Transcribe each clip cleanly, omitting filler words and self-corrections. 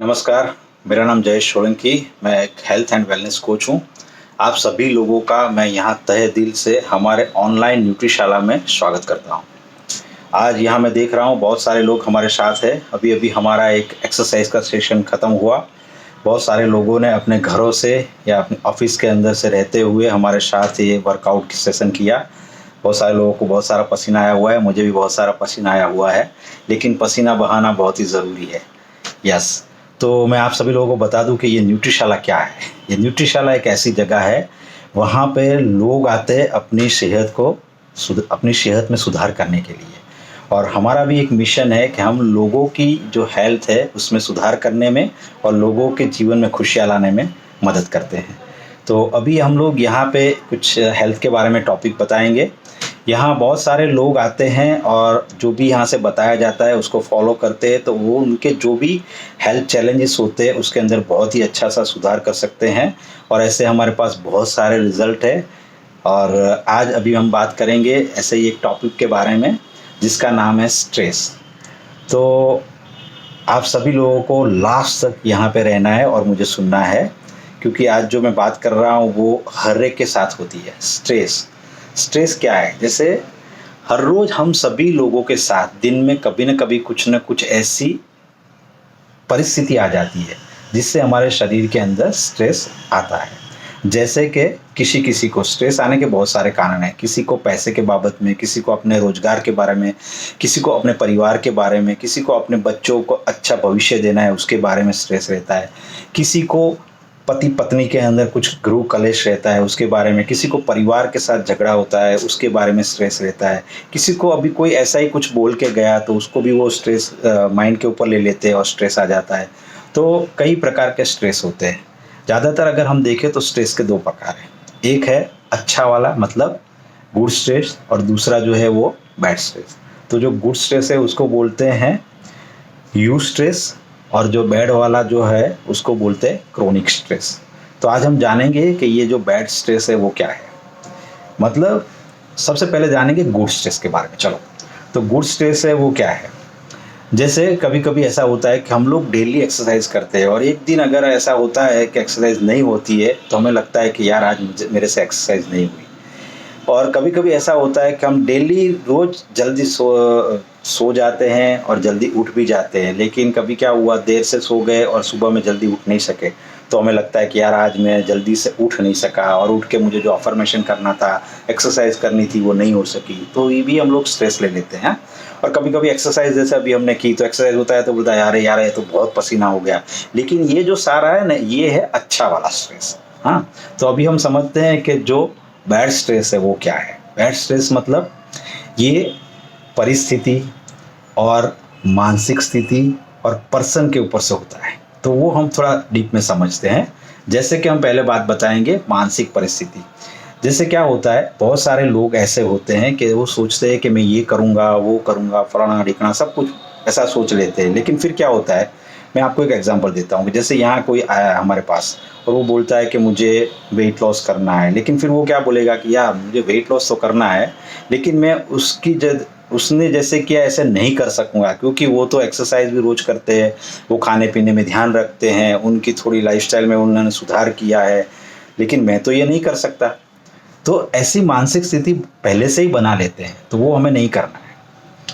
नमस्कार, मेरा नाम जयेश सोलंकी। मैं एक हेल्थ एंड वेलनेस कोच हूँ। आप सभी लोगों का मैं यहाँ तहे दिल से हमारे ऑनलाइन न्यूट्रिशाला में स्वागत करता हूँ। आज यहाँ मैं देख रहा हूँ बहुत सारे लोग हमारे साथ हैं। अभी-अभी हमारा एक एक्सरसाइज का सेशन ख़त्म हुआ। बहुत सारे लोगों ने अपने घरों से या अपने ऑफ़िस के अंदर से रहते हुए हमारे साथ ये वर्कआउट सेशन किया। बहुत सारे लोगों को बहुत सारा पसीना आया हुआ है, मुझे भी बहुत सारा पसीना आया हुआ है, लेकिन पसीना बहाना बहुत ही ज़रूरी है। यस, तो मैं आप सभी लोगों को बता दूं कि ये न्यूट्रिशाला क्या है। ये न्यूट्रिशाला एक ऐसी जगह है, वहाँ पे लोग आते हैं अपनी सेहत में सुधार करने के लिए। और हमारा भी एक मिशन है कि हम लोगों की जो हेल्थ है उसमें सुधार करने में और लोगों के जीवन में खुशियाँ लाने में मदद करते हैं। तो अभी हम लोग यहाँ पे कुछ हेल्थ के बारे में टॉपिक बताएंगे। यहाँ बहुत सारे लोग आते हैं और जो भी यहाँ से बताया जाता है उसको फॉलो करते हैं, तो वो उनके जो भी हेल्थ चैलेंजेस होते हैं उसके अंदर बहुत ही अच्छा सा सुधार कर सकते हैं। और ऐसे हमारे पास बहुत सारे रिजल्ट है। और आज अभी हम बात करेंगे ऐसे ही एक टॉपिक के बारे में जिसका नाम है स्ट्रेस। तो आप सभी लोगों को लास्ट तक यहाँ पे रहना है और मुझे सुनना है, क्योंकि आज जो मैं बात कर रहा हूँ वो हर एक के साथ होती है। स्ट्रेस क्या है? जैसे हर रोज हम सभी लोगों के साथ दिन में कभी न कभी कुछ न कुछ ऐसी परिस्थिति आ जाती है जिससे हमारे शरीर के अंदर स्ट्रेस आता है। जैसे कि किसी को स्ट्रेस आने के बहुत सारे कारण हैं। किसी को पैसे के बाबत में, किसी को अपने रोजगार के बारे में, किसी को अपने परिवार के बारे में, किसी को अपने बच्चों को अच्छा भविष्य देना है उसके बारे में स्ट्रेस रहता है। किसी को पति पत्नी के अंदर कुछ गृह कलेश रहता है उसके बारे में, किसी को परिवार के साथ झगड़ा होता है उसके बारे में स्ट्रेस रहता है, किसी को अभी कोई ऐसा ही कुछ बोल के गया तो उसको भी वो स्ट्रेस माइंड के ऊपर ले लेते हैं और स्ट्रेस आ जाता है। तो कई प्रकार के स्ट्रेस होते हैं। ज़्यादातर अगर हम देखें तो स्ट्रेस के दो प्रकार हैं। एक है अच्छा वाला, मतलब गुड स्ट्रेस, और दूसरा जो है वो बैड स्ट्रेस। तो जो गुड स्ट्रेस है उसको बोलते हैं यू स्ट्रेस, और जो बैड वाला जो है उसको बोलते हैं क्रोनिक स्ट्रेस। तो आज हम जानेंगे कि ये जो बैड स्ट्रेस है वो क्या है। मतलब सबसे पहले जानेंगे गुड स्ट्रेस के बारे में। चलो, तो गुड स्ट्रेस है वो क्या है। जैसे कभी कभी ऐसा होता है कि हम लोग डेली एक्सरसाइज करते हैं और एक दिन अगर ऐसा होता है कि एक्सरसाइज नहीं होती है तो हमें लगता है कि यार आज मेरे से एक्सरसाइज नहीं हुई। और कभी कभी ऐसा होता है कि हम डेली रोज जल्दी सो जाते हैं और जल्दी उठ भी जाते हैं, लेकिन कभी क्या हुआ, देर से सो गए और सुबह में जल्दी उठ नहीं सके, तो हमें लगता है कि यार आज मैं जल्दी से उठ नहीं सका और उठ के मुझे जो अफर्मेशन करना था, एक्सरसाइज करनी थी, वो नहीं हो सकी। तो ये भी हम लोग स्ट्रेस ले लेते हैं। और कभी कभी एक्सरसाइज जैसे अभी हमने की तो एक्सरसाइज होता है तो बोलता है यार ये तो बहुत पसीना हो गया, लेकिन ये जो सारा है ना ये है अच्छा वाला स्ट्रेस। हाँ, तो अभी हम समझते हैं कि जो बैड स्ट्रेस है वो क्या है। बैड स्ट्रेस मतलब ये परिस्थिति और मानसिक स्थिति और पर्सन के ऊपर से होता है। तो वो हम थोड़ा डीप में समझते हैं। जैसे कि हम पहले बात बताएंगे मानसिक परिस्थिति। जैसे क्या होता है, बहुत सारे लोग ऐसे होते हैं कि वो सोचते हैं कि मैं ये करूँगा, वो करूँगा, फलाना ढिकना सब कुछ ऐसा सोच लेते हैं, लेकिन फिर क्या होता है, मैं आपको एक एग्जांपल देता हूँ कि जैसे यहाँ कोई आया है हमारे पास और वो बोलता है कि मुझे वेट लॉस करना है, लेकिन फिर वो क्या बोलेगा कि यार मुझे वेट लॉस तो करना है, लेकिन मैं उसने जैसे किया ऐसे नहीं कर सकूँगा, क्योंकि वो तो एक्सरसाइज भी रोज़ करते हैं, वो खाने पीने में ध्यान रखते हैं, उनकी थोड़ी लाइफस्टाइल में उन्होंने सुधार किया है, लेकिन मैं तो ये नहीं कर सकता। तो ऐसी मानसिक स्थिति पहले से ही बना लेते हैं, तो वो हमें नहीं करना है।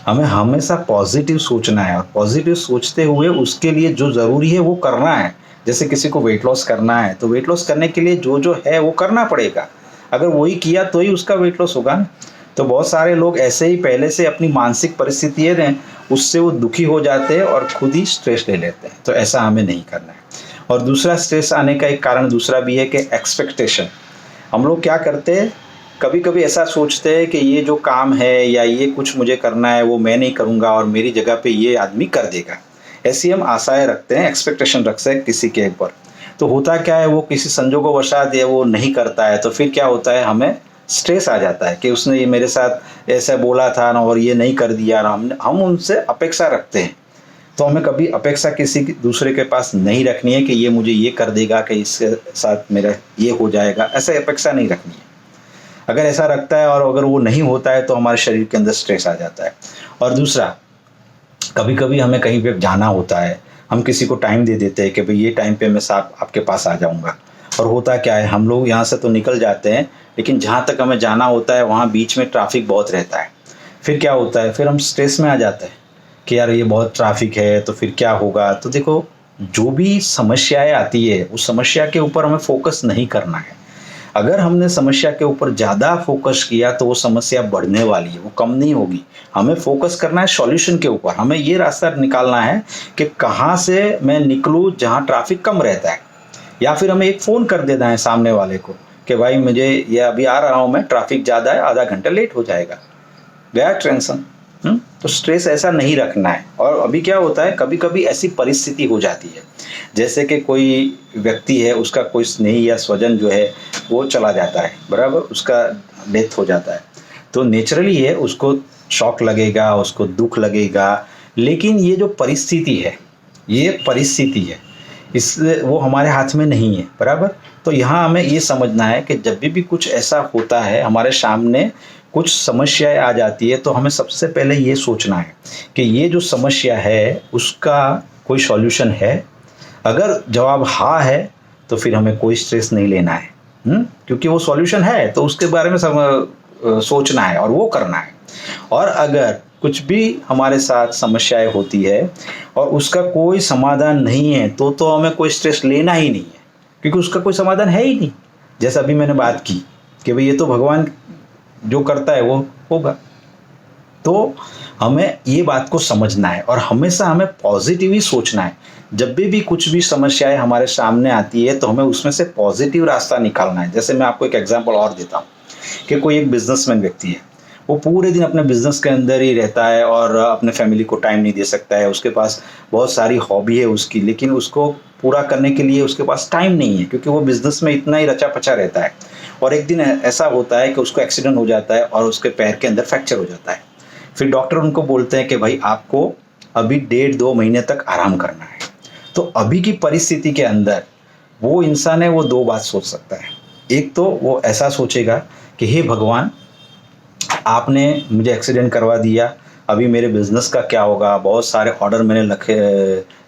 हमें हमेशा पॉजिटिव सोचना है और पॉजिटिव सोचते हुए उसके लिए जो ज़रूरी है वो करना है। जैसे किसी को वेट लॉस करना है तो वेट लॉस करने के लिए जो है वो करना पड़ेगा। अगर वही किया तो ही उसका वेट लॉस होगा ना। तो बहुत सारे लोग ऐसे ही पहले से अपनी मानसिक परिस्थितियाँ हैं उससे वो दुखी हो जाते हैं और खुद ही स्ट्रेस ले लेते हैं। तो ऐसा हमें नहीं करना है। और दूसरा स्ट्रेस आने का एक कारण दूसरा भी है कि एक्सपेक्टेशन। हम लोग क्या करते हैं, कभी कभी ऐसा सोचते हैं कि ये जो काम है या ये कुछ मुझे करना है वो मैं नहीं करूँगा और मेरी जगह पे ये आदमी कर देगा। ऐसी हम आशाएं रखते हैं, एक्सपेक्टेशन रखते हैं किसी के ऊपर। तो होता क्या है, वो किसी संजोगोवशात या वो नहीं करता है तो फिर क्या होता है, हमें स्ट्रेस आ जाता है कि उसने ये मेरे साथ ऐसा बोला था ना और ये नहीं कर दिया ना। हम उनसे अपेक्षा रखते हैं। तो हमें कभी अपेक्षा किसी दूसरे के पास नहीं रखनी है कि ये मुझे ये कर देगा, कि इसके साथ मेरा ये हो जाएगा, ऐसा अपेक्षा नहीं रखनी है। अगर ऐसा रखता है और अगर वो नहीं होता है तो हमारे शरीर के अंदर स्ट्रेस आ जाता है। और दूसरा, कभी कभी हमें कहीं पे जाना होता है, हम किसी को टाइम दे देते हैं कि भाई ये टाइम पे मैं साहब आपके पास आ जाऊँगा, और होता क्या है, हम लोग यहाँ से तो निकल जाते हैं, लेकिन जहाँ तक हमें जाना होता है वहाँ बीच में ट्रैफिक बहुत रहता है। फिर क्या होता है, फिर हम स्ट्रेस में आ जाते हैं कि यार ये बहुत ट्रैफिक है तो फिर क्या होगा। तो देखो, जो भी समस्याएं आती है उस समस्या के ऊपर हमें फोकस नहीं करना है। अगर हमने समस्या के ऊपर ज़्यादा फोकस किया तो वो समस्या बढ़ने वाली है, वो कम नहीं होगी। हमें फोकस करना है सॉल्यूशन के ऊपर, हमें ये रास्ता निकालना है कि कहाँ से मैं निकलूँ जहाँ ट्रैफिक कम रहता है, या फिर हमें एक फ़ोन कर देना है सामने वाले को कि भाई मुझे ये अभी आ रहा हूँ मैं, ट्रैफिक ज़्यादा है, आधा घंटा लेट हो जाएगा, गया टेंशन। तो स्ट्रेस ऐसा नहीं रखना है। और अभी क्या होता है, कभी कभी ऐसी परिस्थिति हो जाती है जैसे कि कोई व्यक्ति है, उसका कोई स्नेही या स्वजन जो है वो चला जाता है, बराबर, उसका डेथ हो जाता है, तो नेचुरली है उसको शॉक लगेगा, उसको दुख लगेगा। लेकिन ये जो परिस्थिति है, ये परिस्थिति है, इस वो हमारे हाथ में नहीं है, बराबर। तो यहाँ हमें ये समझना है कि जब भी कुछ ऐसा होता है, हमारे सामने कुछ समस्याएं आ जाती है, तो हमें सबसे पहले ये सोचना है कि ये जो समस्या है उसका कोई सॉल्यूशन है। अगर जवाब हाँ है तो फिर हमें कोई स्ट्रेस नहीं लेना है, क्योंकि वो सॉल्यूशन है तो उसके बारे में सोचना है और वो करना है। और अगर कुछ भी हमारे साथ समस्याएं होती है और उसका कोई समाधान नहीं है तो हमें कोई स्ट्रेस लेना ही नहीं है, क्योंकि उसका कोई समाधान है ही नहीं। जैसा अभी मैंने बात की कि भाई ये तो भगवान जो करता है वो होगा। तो हमें ये बात को समझना है और हमेशा हमें पॉजिटिव ही सोचना है। जब भी कुछ भी समस्याएं हमारे सामने आती है तो हमें उसमें से पॉजिटिव रास्ता निकालना है। जैसे मैं आपको एक एग्जांपल और देता हूँ कि कोई एक बिजनेसमैन व्यक्ति है, वो पूरे दिन अपने बिजनेस के अंदर ही रहता है और अपने फैमिली को टाइम नहीं दे सकता है। उसके पास बहुत सारी हॉबी है उसकी, लेकिन उसको पूरा करने के लिए उसके पास टाइम नहीं है, क्योंकि वो बिजनेस में इतना ही रचा पचा रहता है। और एक दिन ऐसा होता है कि उसको एक्सीडेंट हो जाता है और उसके पैर के अंदर फ्रैक्चर हो जाता है। फिर डॉक्टर उनको बोलते हैं कि भाई आपको अभी 1.5-2 महीने तक आराम करना है। तो अभी की परिस्थिति के अंदर वो इंसान है, वो दो बात सोच सकता है। एक तो वो ऐसा सोचेगा कि हे भगवान, आपने मुझे एक्सीडेंट करवा दिया, अभी मेरे बिजनेस का क्या होगा, बहुत सारे ऑर्डर मैंने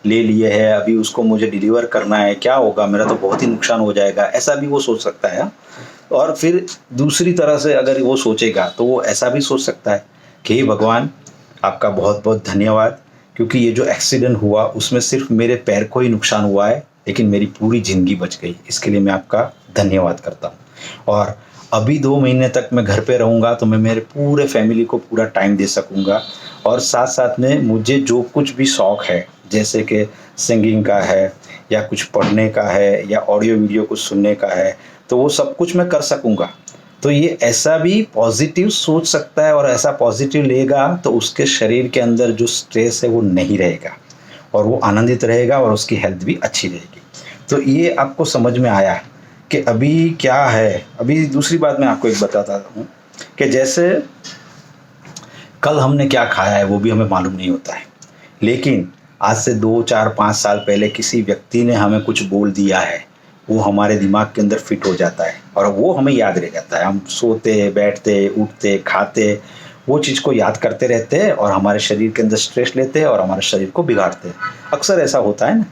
ले लिए हैं, अभी उसको मुझे डिलीवर करना है, क्या होगा, मेरा तो बहुत ही नुकसान हो जाएगा, ऐसा भी वो सोच सकता है। और फिर दूसरी तरह से अगर वो सोचेगा तो वो ऐसा भी सोच सकता है कि भगवान आपका बहुत बहुत धन्यवाद, क्योंकि ये जो एक्सीडेंट हुआ उसमें सिर्फ मेरे पैर को ही नुकसान हुआ है, लेकिन मेरी पूरी ज़िंदगी बच गई, इसके लिए मैं आपका धन्यवाद करता हूँ। और अभी 2 महीने तक मैं घर पे रहूँगा तो मैं मेरे पूरे फैमिली को पूरा टाइम दे सकूँगा। और साथ साथ में मुझे जो कुछ भी शौक़ है, जैसे कि सिंगिंग का है या कुछ पढ़ने का है या ऑडियो वीडियो कुछ सुनने का है, तो वो सब कुछ मैं कर सकूँगा। तो ये ऐसा भी पॉजिटिव सोच सकता है और ऐसा पॉजिटिव लेगा तो उसके शरीर के अंदर जो स्ट्रेस है वो नहीं रहेगा और वो आनंदित रहेगा और उसकी हेल्थ भी अच्छी रहेगी। तो ये आपको समझ में आया कि अभी क्या है। अभी दूसरी बात मैं आपको एक बताता हूँ कि जैसे कल हमने क्या खाया है वो भी हमें मालूम नहीं होता है, लेकिन आज से 2, 4, 5 साल पहले किसी व्यक्ति ने हमें कुछ बोल दिया है, वो हमारे दिमाग के अंदर फिट हो जाता है और वो हमें याद रह जाता है। हम सोते, बैठते, उठते, खाते, वो चीज़ को याद करते रहते हैं और हमारे शरीर के अंदर स्ट्रेस लेते हैं और हमारे शरीर को बिगाड़ते हैं। अक्सर ऐसा होता है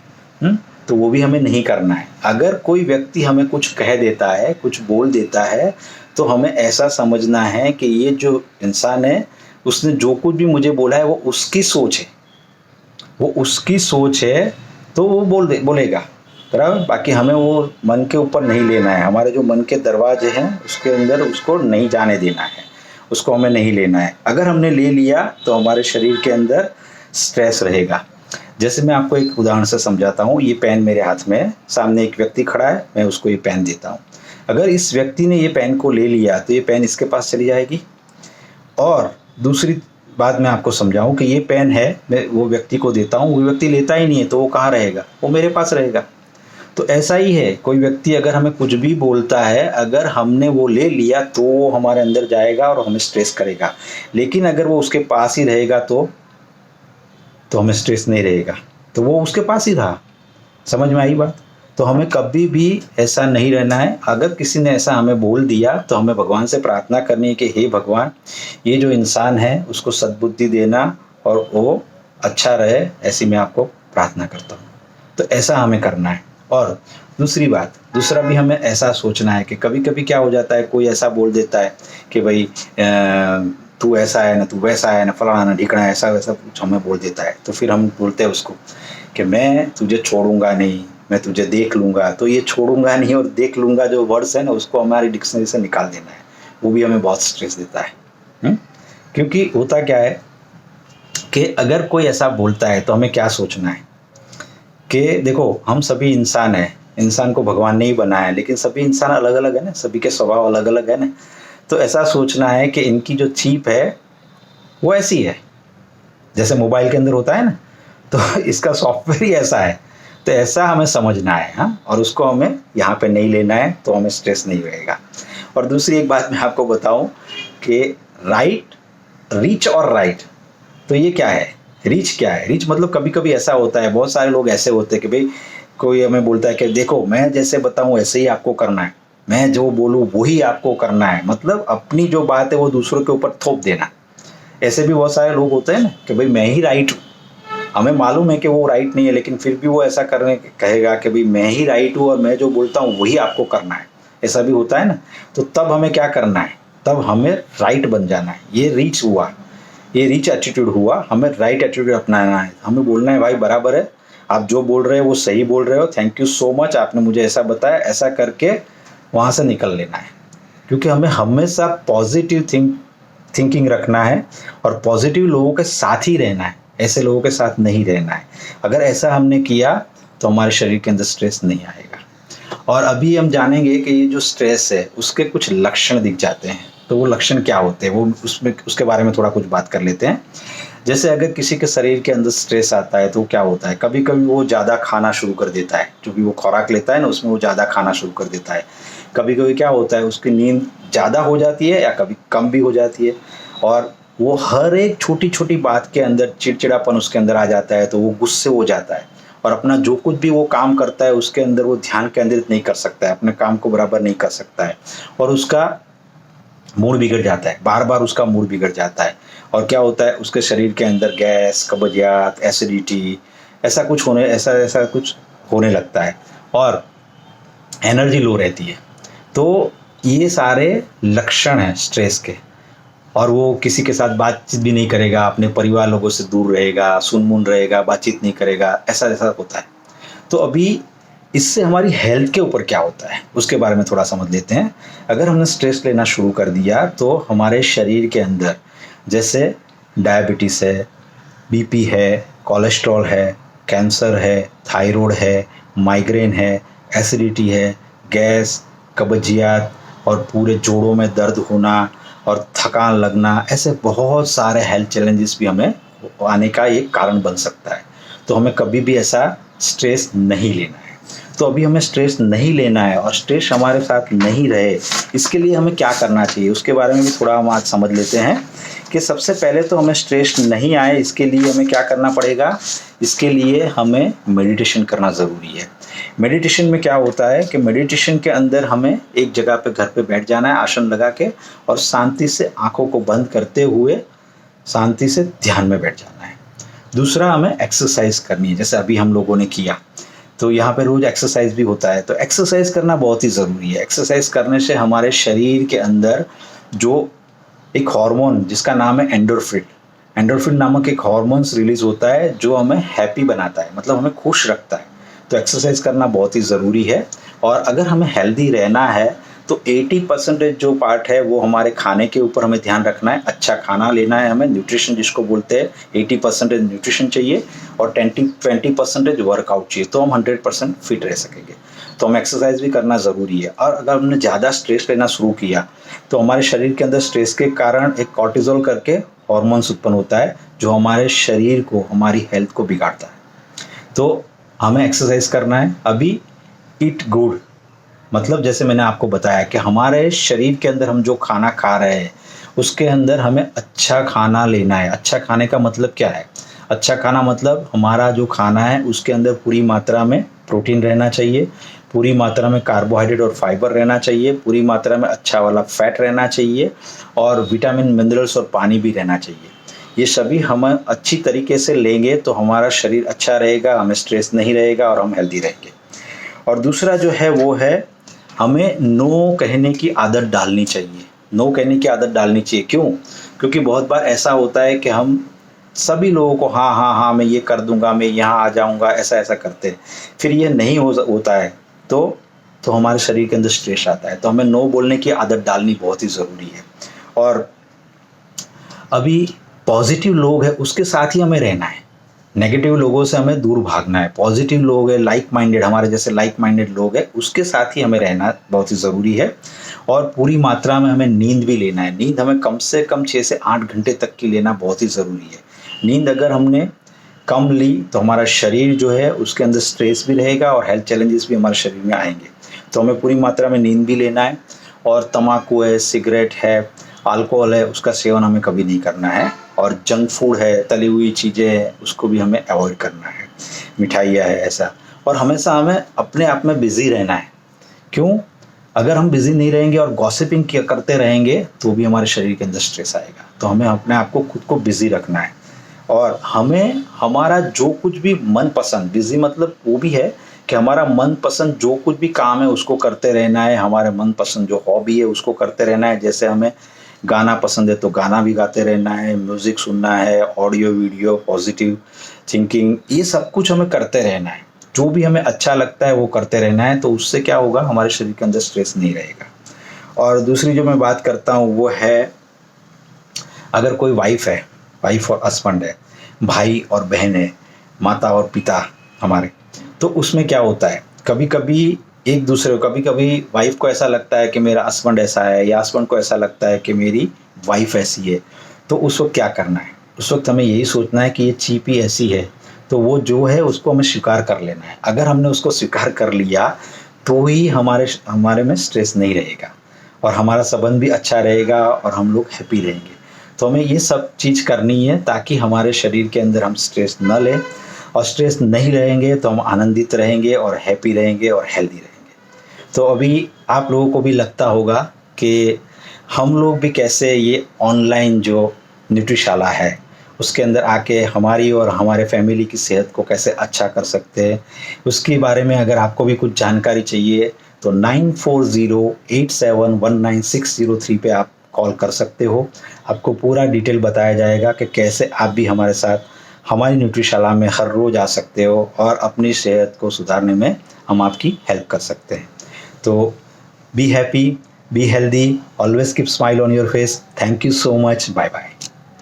ना। तो वो भी हमें नहीं करना है। अगर कोई व्यक्ति हमें कुछ कह देता है, कुछ बोल देता है, तो हमें ऐसा समझना है कि ये जो इंसान है उसने जो कुछ भी मुझे बोला है वो उसकी सोच है, वो उसकी सोच है, तो वो बोलेगा, बराबर। बाकी हमें वो मन के ऊपर नहीं लेना है। हमारे जो मन के दरवाजे हैं उसके अंदर उसको नहीं जाने देना है, उसको हमें नहीं लेना है। अगर हमने ले लिया तो हमारे शरीर के अंदर स्ट्रेस रहेगा। जैसे मैं आपको एक उदाहरण से समझाता हूँ। ये पेन मेरे हाथ में है, सामने एक व्यक्ति खड़ा है, मैं उसको ये पेन देता हूँ। अगर इस व्यक्ति ने ये पेन को ले लिया तो ये पेन इसके पास चली जाएगी। और दूसरी बात मैं आपको समझाऊं कि ये पेन है, मैं वो व्यक्ति को देता हूँ, वो व्यक्ति लेता ही नहीं है, तो वो कहाँ रहेगा, वो मेरे पास रहेगा। तो ऐसा ही है, कोई व्यक्ति अगर हमें कुछ भी बोलता है, अगर हमने वो ले लिया तो वो हमारे अंदर जाएगा और हमें स्ट्रेस करेगा। लेकिन अगर वो उसके पास ही रहेगा तो हमें स्ट्रेस नहीं रहेगा, तो वो उसके पास ही रहा। समझ में आई बात? तो हमें कभी भी ऐसा नहीं रहना है। अगर किसी ने ऐसा हमें बोल दिया तो हमें भगवान से प्रार्थना करनी है कि हे भगवान, ये जो इंसान है उसको सद्बुद्धि देना और वो अच्छा रहे, ऐसी मैं आपको प्रार्थना करता हूँ। तो ऐसा हमें करना है। और दूसरा भी हमें ऐसा सोचना है कि कभी कभी क्या हो जाता है, कोई ऐसा बोल देता है कि भाई तू ऐसा है ना, तू वैसा है ना, फलाना ना ढिकना, ऐसा वैसा कुछ हमें बोल देता है। तो फिर हम बोलते हैं उसको कि मैं तुझे छोड़ूंगा नहीं, मैं तुझे देख लूँगा। तो ये छोड़ूंगा नहीं और देख लूँगा जो वर्ड्स है ना, उसको हमारी डिक्शनरी से निकाल देना है। वो भी हमें बहुत स्ट्रेस देता है। क्योंकि होता क्या है कि अगर कोई ऐसा बोलता है तो हमें क्या सोचना है कि देखो, हम सभी इंसान हैं, इंसान को भगवान ने ही बनाया है, लेकिन सभी इंसान अलग अलग है ना, सभी के स्वभाव अलग अलग है ना। तो ऐसा सोचना है कि इनकी जो चीप है वो ऐसी है, जैसे मोबाइल के अंदर होता है ना, तो इसका सॉफ्टवेयर ही ऐसा है। तो ऐसा हमें समझना है, हाँ, और उसको हमें यहाँ पे नहीं लेना है, तो हमें स्ट्रेस नहीं रहेगा। और दूसरी एक बात मैं आपको बताऊं कि रीच और राइट, तो ये क्या है? रीच क्या है? रीच मतलब कभी कभी ऐसा होता है, बहुत सारे लोग ऐसे होते हैं कि भाई कोई हमें बोलता है कि देखो मैं जैसे बताऊं ऐसे ही आपको करना है, मैं जो बोलूं वही आपको करना है, मतलब अपनी जो बात है वो दूसरों के ऊपर थोप देना। ऐसे भी बहुत सारे लोग होते हैं ना कि भाई मैं ही राइट हूँ, हमें मालूम है कि वो राइट नहीं है, लेकिन फिर भी वो ऐसा करने कहेगा कि भाई मैं ही राइट हूँ और मैं जो बोलता हूँ वही आपको करना है। ऐसा भी होता है ना। तो तब हमें क्या करना है? तब हमें राइट बन जाना है। ये रीच हुआ, ये रीच एटीट्यूड हुआ। हमें राइट एटीट्यूड अपनाना है। हमें बोलना है भाई बराबर है, आप जो बोल रहे हो वो सही बोल रहे हो, थैंक यू सो मच, आपने मुझे ऐसा बताया, ऐसा करके वहाँ से निकल लेना है। क्योंकि हमें हमेशा पॉजिटिव थिंकिंग रखना है और पॉजिटिव लोगों के साथ ही रहना है, ऐसे लोगों के साथ नहीं रहना है। अगर ऐसा हमने किया तो हमारे शरीर के अंदर स्ट्रेस नहीं आएगा। और अभी हम जानेंगे कि ये जो स्ट्रेस है उसके कुछ लक्षण दिख जाते हैं। तो वो लक्षण क्या होते हैं, वो उसके बारे में थोड़ा कुछ बात कर लेते हैं। जैसे अगर किसी के शरीर के अंदर स्ट्रेस आता है तो क्या होता है, कभी कभी वो ज़्यादा खाना शुरू कर देता है, जो भी वो खुराक लेता है ना उसमें वो ज़्यादा खाना शुरू कर देता है। कभी कभी क्या होता है, उसकी नींद ज़्यादा हो जाती है या कभी कम भी हो जाती है, और वो हर एक छोटी छोटी बात के अंदर चिड़चिड़ापन उसके अंदर आ जाता है, तो वो गुस्से हो जाता है और अपना जो कुछ भी वो काम करता है उसके अंदर वो ध्यान केंद्रित नहीं कर सकता है, अपने काम को बराबर नहीं कर सकता है, और उसका मूड बिगड़ जाता है, बार बार उसका मूड बिगड़ जाता है। और क्या होता है, उसके शरीर के अंदर गैस, कब्जियत, एसिडिटी, ऐसा कुछ होने लगता है, और एनर्जी लो रहती है। तो ये सारे लक्षण हैं स्ट्रेस के। और वो किसी के साथ बातचीत भी नहीं करेगा, अपने परिवार लोगों से दूर रहेगा, सुनमुन रहेगा, बातचीत नहीं करेगा, ऐसा ऐसा होता है। तो अभी इससे हमारी हेल्थ के ऊपर क्या होता है उसके बारे में थोड़ा समझ लेते हैं। अगर हमने स्ट्रेस लेना शुरू कर दिया तो हमारे शरीर के अंदर जैसे डायबिटीज़ है, बीपी है, कोलेस्ट्रॉल है, कैंसर है, थायराइड है, माइग्रेन है, एसिडिटी है, गैस, कब्जियत और पूरे जोड़ों में दर्द होना और थकान लगना, ऐसे बहुत सारे हेल्थ चैलेंजेस भी हमें आने का एक कारण बन सकता है। तो हमें कभी भी ऐसा स्ट्रेस नहीं लेना है। तो अभी हमें स्ट्रेस नहीं लेना है और स्ट्रेस हमारे साथ नहीं रहे, इसके लिए हमें क्या करना चाहिए उसके बारे में भी थोड़ा हम आज समझ लेते हैं। कि सबसे पहले तो हमें स्ट्रेस नहीं आए इसके लिए हमें क्या करना पड़ेगा, इसके लिए हमें मेडिटेशन करना ज़रूरी है। मेडिटेशन में क्या होता है कि मेडिटेशन के अंदर हमें एक जगह पे घर पे बैठ जाना है आसन लगा के, और शांति से आंखों को बंद करते हुए शांति से ध्यान में बैठ जाना है। दूसरा, हमें एक्सरसाइज करनी है, जैसे अभी हम लोगों ने किया। तो यहाँ पे रोज़ एक्सरसाइज भी होता है, तो एक्सरसाइज करना बहुत ही ज़रूरी है। एक्सरसाइज करने से हमारे शरीर के अंदर जो एक हार्मोन जिसका नाम है एंडोर्फिन नामक एक हार्मोन्स रिलीज होता है जो हमें हैप्पी बनाता है, मतलब हमें खुश रखता है। तो एक्सरसाइज करना बहुत ही ज़रूरी है। और अगर हमें हेल्दी रहना है तो 80% जो पार्ट है वो हमारे खाने के ऊपर हमें ध्यान रखना है। अच्छा खाना लेना है हमें, न्यूट्रिशन जिसको बोलते हैं। 80% न्यूट्रिशन चाहिए और 20% वर्कआउट चाहिए, तो हम 100% फिट रह सकेंगे। तो हमें एक्सरसाइज भी करना ज़रूरी है। और अगर हमने ज़्यादा स्ट्रेस लेना शुरू किया तो हमारे शरीर के अंदर स्ट्रेस के कारण एक कॉर्टिसोल करके हार्मोन्स उत्पन्न होता है जो हमारे शरीर को, हमारी हेल्थ को बिगाड़ता है। तो हमें एक्सरसाइज करना है। अभी ईट गुड, मतलब जैसे मैंने आपको बताया कि हमारे शरीर के अंदर हम जो खाना खा रहे हैं उसके अंदर हमें अच्छा खाना लेना है। अच्छा खाने का मतलब क्या है? अच्छा खाना मतलब हमारा जो खाना है उसके अंदर पूरी मात्रा में प्रोटीन रहना चाहिए, पूरी मात्रा में कार्बोहाइड्रेट और फाइबर रहना चाहिए, पूरी मात्रा में अच्छा वाला फैट रहना चाहिए, और विटामिन, मिनरल्स और पानी भी रहना चाहिए। ये सभी हम अच्छी तरीके से लेंगे तो हमारा शरीर अच्छा रहेगा, हमें स्ट्रेस नहीं रहेगा और हम हेल्दी रहेंगे। और दूसरा जो है वो है, हमें नो कहने की आदत डालनी चाहिए। नो कहने की आदत डालनी चाहिए, क्यों? क्योंकि बहुत बार ऐसा होता है कि हम सभी लोगों को हाँ हाँ हाँ मैं ये कर दूंगा, मैं यहाँ आ जाऊंगा, ऐसा ऐसा करते हैं, फिर ये नहीं होता है तो हमारे शरीर के अंदर स्ट्रेस आता है। तो हमें नो बोलने की आदत डालनी बहुत ही ज़रूरी है। और अभी पॉजिटिव लोग हैं उसके साथ ही हमें रहना है, नेगेटिव लोगों से हमें दूर भागना है। पॉजिटिव लोग हैं, लाइक माइंडेड, हमारे जैसे लाइक माइंडेड लोग हैं, उसके साथ ही हमें रहना बहुत ही ज़रूरी है। और पूरी मात्रा में हमें नींद भी लेना है। नींद हमें कम से कम 6 से 8 घंटे तक की लेना बहुत ही ज़रूरी है। नींद अगर हमने कम ली तो हमारा शरीर जो है उसके अंदर स्ट्रेस भी रहेगा और हेल्थ चैलेंजेस भी हमारे शरीर में आएंगे। तो हमें पूरी मात्रा में नींद भी लेना है। और तम्बाकू है, सिगरेट है, अल्कोहल है, उसका सेवन हमें कभी नहीं करना है। और जंक फूड है, तली हुई चीज़ें हैं, उसको भी हमें अवॉइड करना है, मिठाइयाँ है ऐसा। और हमेशा हमें अपने आप में बिज़ी रहना है। क्यों? अगर हम बिज़ी नहीं रहेंगे और गॉसिपिंग करते रहेंगे तो भी हमारे शरीर के अंदर स्ट्रेस आएगा। तो हमें अपने आप को खुद को बिज़ी रखना है। और हमें हमारा जो कुछ भी मनपसंद, बिज़ी मतलब वो भी है कि हमारा मनपसंद जो कुछ भी काम है उसको करते रहना है। हमारे मनपसंद जो हॉबी है उसको करते रहना है। जैसे हमें गाना पसंद है तो गाना भी गाते रहना है, म्यूज़िक सुनना है, ऑडियो वीडियो, पॉजिटिव थिंकिंग, ये सब कुछ हमें करते रहना है। जो भी हमें अच्छा लगता है वो करते रहना है। तो उससे क्या होगा, हमारे शरीर के अंदर स्ट्रेस नहीं रहेगा। और दूसरी जो मैं बात करता हूँ वो है, अगर कोई वाइफ और हस्बैंड है, भाई और बहन है, माता और पिता हमारे, तो उसमें क्या होता है, कभी कभी एक दूसरे को, कभी कभी वाइफ को ऐसा लगता है कि मेरा हस्बैंड ऐसा है, या हस्बैंड को ऐसा लगता है कि मेरी वाइफ ऐसी है। तो उस वक्त क्या करना है? उस वक्त हमें यही सोचना है कि ये चीप ही ऐसी है, तो वो जो है उसको हमें स्वीकार कर लेना है। अगर हमने उसको स्वीकार कर लिया तो ही हमारे में स्ट्रेस नहीं रहेगा और हमारा संबंध भी अच्छा रहेगा और हम लोग हैप्पी रहेंगे। तो हमें ये सब चीज़ करनी है ताकि हमारे शरीर के अंदर हम स्ट्रेस न लें। और स्ट्रेस नहीं रहेंगे तो हम आनंदित रहेंगे और हैप्पी रहेंगे और हेल्दी रहेंगे। तो अभी आप लोगों को भी लगता होगा कि हम लोग भी कैसे ये ऑनलाइन जो न्यूट्रिशाला है उसके अंदर आके हमारी और हमारे फैमिली की सेहत को कैसे अच्छा कर सकते हैं। उसके बारे में अगर आपको भी कुछ जानकारी चाहिए तो 9408719603 पे आप कॉल कर सकते हो। आपको पूरा डिटेल बताया जाएगा कि कैसे आप भी हमारे साथ हमारी न्यूट्रिशाला में हर रोज़ आ सकते हो और अपनी सेहत को सुधारने में हम आपकी हेल्प कर सकते हैं। तो be happy, be healthy, always keep smile on your face. Thank you so much, bye bye.